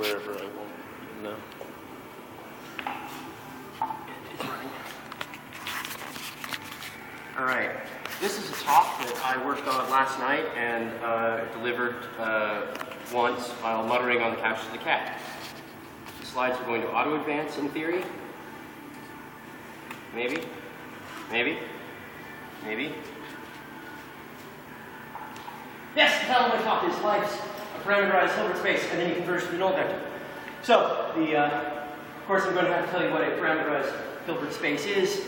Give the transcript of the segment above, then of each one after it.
wherever I want. No. It's running. All right. This is a talk that I worked on last night and delivered once while muttering on the couch to the cat. The slides are going to auto-advance in theory. Maybe. Maybe. Maybe. Yes, the title of my talk is Life's a Parameterized Hilbert Space, and then you converge to the null vector. So, of course, I'm going to have to tell you what a parameterized Hilbert space is.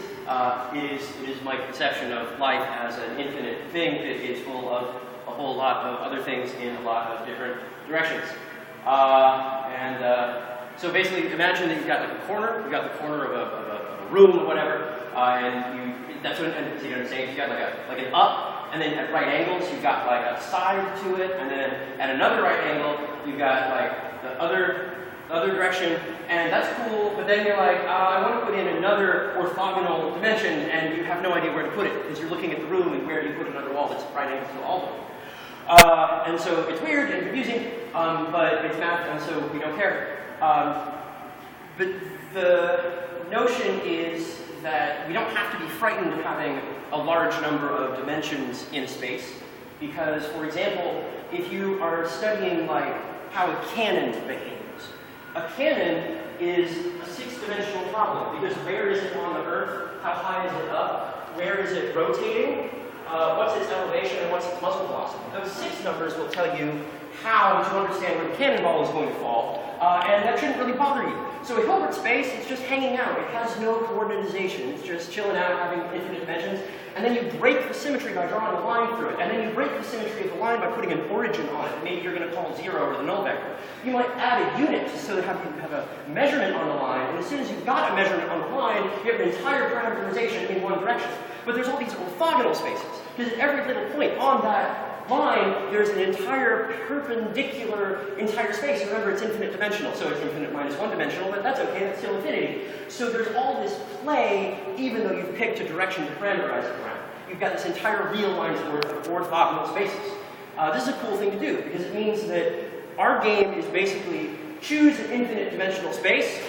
It is my conception of life as an infinite thing that is full of a whole lot of other things in a lot of different directions. So basically, imagine that you've got like a corner. You've got the corner of a room or whatever, that's what I'm saying. You've got like an up, and then at right angles, you've got like a side to it, and then at another right angle, you've got like the other direction, and that's cool, but then you're like, I want to put in another orthogonal dimension, and you have no idea where to put it, because you're looking at the room, and where do you put another wall that's right angle to all of them? And so it's weird and confusing, but it's math, and so we don't care. But the notion is that we don't have to be frightened of having a large number of dimensions in space, because, for example, if you are studying like how a cannon behaves, a cannon is a six-dimensional problem, because where is it on the Earth? How high is it up? Where is it rotating? What's its elevation and what's its muzzle velocity? Those 6 numbers will tell you how to understand where the cannonball is going to fall, and that shouldn't really bother you. So a Hilbert space, it's just hanging out. It has no coordinatization. It's just chilling out, having infinite dimensions. And then you break the symmetry by drawing a line through it. And then you break the symmetry of the line by putting an origin on it. Maybe you're going to call 0 or the null vector. You might add a unit so that you have a measurement on the line. And as soon as you've got a measurement on the line, you have an entire parameterization in one direction. But there's all these orthogonal spaces, because at every little point on that line, there's an entire perpendicular entire space. Remember, it's infinite dimensional, so it's infinite minus 1 dimensional, but that's okay, that's still infinity. So there's all this play, even though you've picked a direction to parameterize it around. You've got this entire real lines worth of orthogonal spaces. This is a cool thing to do, because it means that our game is basically choose an infinite dimensional space,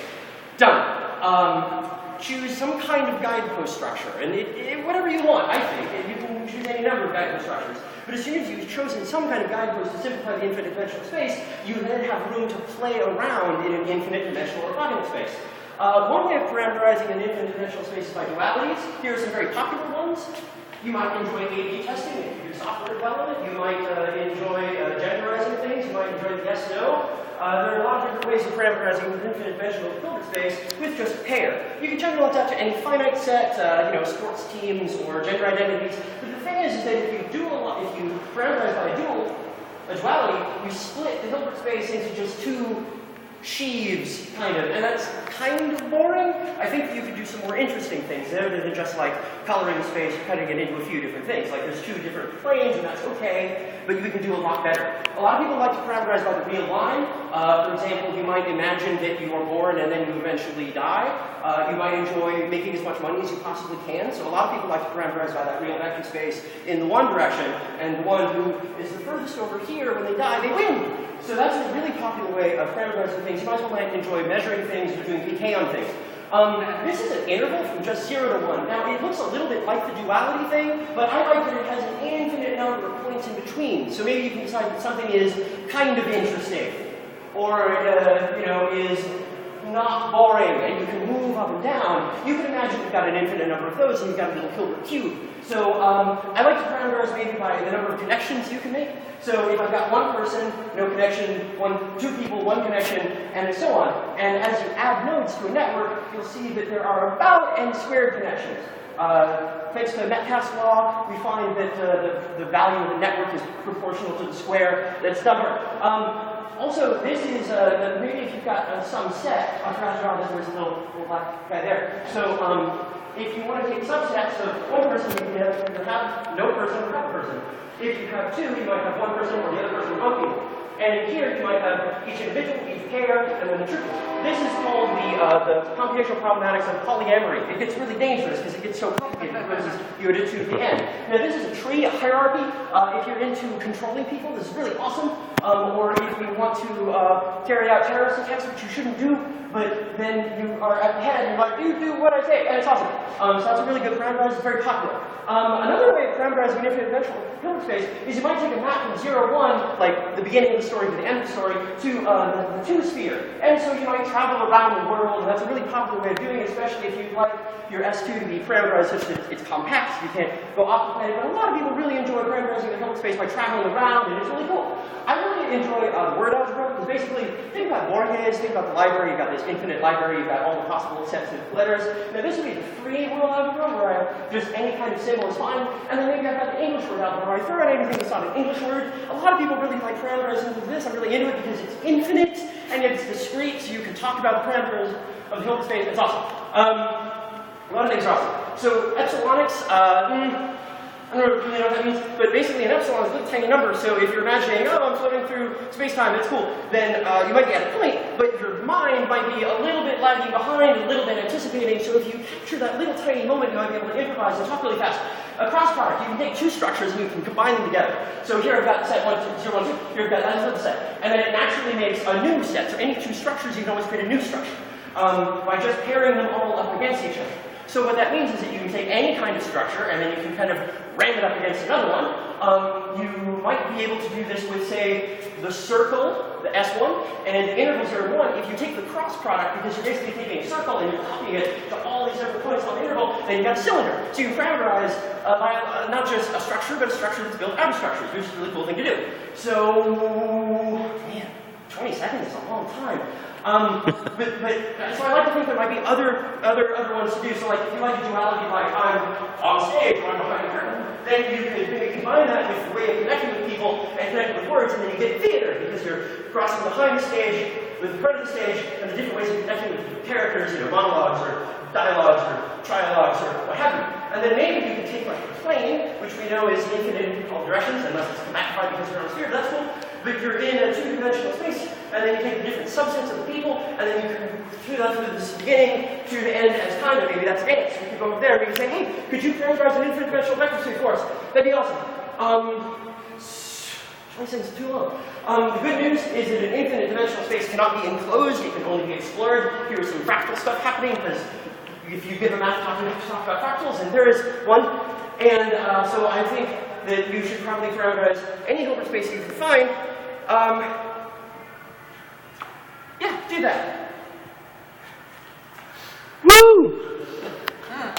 done. Choose some kind of guidepost structure, and whatever you want, I think. You can choose any number of guidepost structures. But as soon as you've chosen some kind of guidepost to simplify the infinite dimensional space, you then have room to play around in an infinite dimensional orthogonal space. One way of parameterizing an infinite dimensional space is by dualities. Here are some very popular ones. You might enjoy A/B testing if you do software development. You might enjoy genderizing things. You might enjoy the yes/no. There are a lot of different ways of parameterizing an infinite dimensional Hilbert space with just a pair. You can generalize that to any finite set, sports teams or gender identities. But the thing is that if you parameterize by a duality, you split the Hilbert space into just 2 sheaves, kind of, and that's kind of boring. I think you could do some more interesting things rather than just like coloring the space, cutting it into a few different things. Like there's 2 different planes, and that's okay, but you can do a lot better. A lot of people like to parameterize by the real line. For example, you might imagine that you are born and then you eventually die. You might enjoy making as much money as you possibly can, so a lot of people like to parameterize by that real vector space in the one direction, and the one who is the furthest over here, when they die, they win! So that's a really popular way of parameterizing things. You might as well enjoy measuring things or doing PK on things. This is an interval from just 0 to 1. Now, it looks a little bit like the duality thing, but I like that it has an infinite number of points in between. So maybe you can decide that something is kind of interesting, or is not boring, and you can move up and down. You can imagine you've got an infinite number of those, and you've got a little Hilbert cube. So I like to parameterize maybe by the number of connections you can make. So if I've got 1 person, no connection, 2 people, 1 connection, and so on. And as you add nodes to a network, you'll see that there are about n squared connections. Thanks to Metcalfe's law, we find that the value of the network is proportional to the square that's numbered. Also, this is, maybe if you've got some set, I forgot to draw this, there's a little black guy there. So if you want to take subsets of 1 person, you can either have no person or have a person. If you have 2, you might have 1 person or the other person both people. And here you might have each individual, each pair, and then the triple. This is called the computational problematics of polyamory. It gets really dangerous because it gets so complicated because you add it to the end. Now this is a tree, a hierarchy. If you're into controlling people, this is really awesome. Or if you want want to carry out terrorist attacks, which you shouldn't do, but then you are at the head and you're like, you do what I say, and it's awesome. So that's a really good parameterized, it's very popular. Another way of parameterizing an infinite dimensional Hilbert space is you might take a map from 0, 1, like the beginning of the story to the end of the story, to the 2 sphere. And so you might travel around the world, and that's a really popular way of doing it, especially if you'd like your S2 to be parameterized such that it's compact, so you can't go off the planet. But a lot of people really enjoy parameterizing the Hilbert space by traveling around, and it's really cool. I really enjoy word algebra, because basically, think about Borges, think about the library, you've got this infinite library, you've got all the possible sets of letters. Now this would be the free word algebra, where just any kind of symbol is fine, and then maybe I've got the English word algebra, where I throw in anything that's not an English word. A lot of people really like parameterizing this. I'm really into it because it's infinite, and it's discrete, so you can talk about the parameters of the Hilbert space. It's awesome. A lot of things are awesome. So epsilonics, I don't really know what that means, but basically an epsilon is a little tiny number, so if you're imagining, oh, I'm floating through space-time, that's cool, then you might be at a point, but your mind might be a little bit lagging behind, a little bit anticipating, so if you capture that little tiny moment, you might be able to improvise and talk really fast. A cross product, you can take 2 structures and you can combine them together. So here I've got set 1, 2, 0, 1, 2, here I've got another set, and then it naturally makes a new set, so any 2 structures, you can always create a new structure by just pairing them all up against each other. So what that means is that you can take any kind of structure and then you can kind of ram it up against another one. You might be able to do this with, say, the circle, the S1, and in the interval 0, 1, if you take the cross product, because you're basically taking a circle and you're copying it to all these different points on the interval, then you've got a cylinder. So you can parameterize by not just a structure, but a structure that's built out of structures, which is a really cool thing to do. So, man, 20 seconds is a long time. So I like to think there might be other ones to do. So like if you like a duality like I'm on stage or I'm behind a curtain, then you could maybe combine that with a way of connecting with people and connecting with words, and then you get theater because you're crossing behind the stage with the front of the stage and the different ways of connecting with characters, monologues or dialogues or trialogues or what have you. And then maybe you can take like a plane, which we know is infinite in all directions, unless it's magnified because you're on a sphere, but that's cool. But you're in a 2-dimensional space, and then you take the different subsets of the people, and then you can do that through this beginning to the end as time, and maybe that's ants. You could go over there and you can say, hey, could you parameterize an infinite dimensional vector space for us? That'd be awesome. 20 seconds is too long. The good news is that an infinite dimensional space cannot be enclosed, it can only be explored. Here's some fractal stuff happening, because if you give a math talk, you have to talk about fractals, and there is one. And so I think that you should probably parameterize any Hilbert space you can find. Yeah, do that. Woo! Yeah.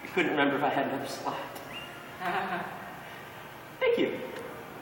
I couldn't remember if I had another slide. Thank you.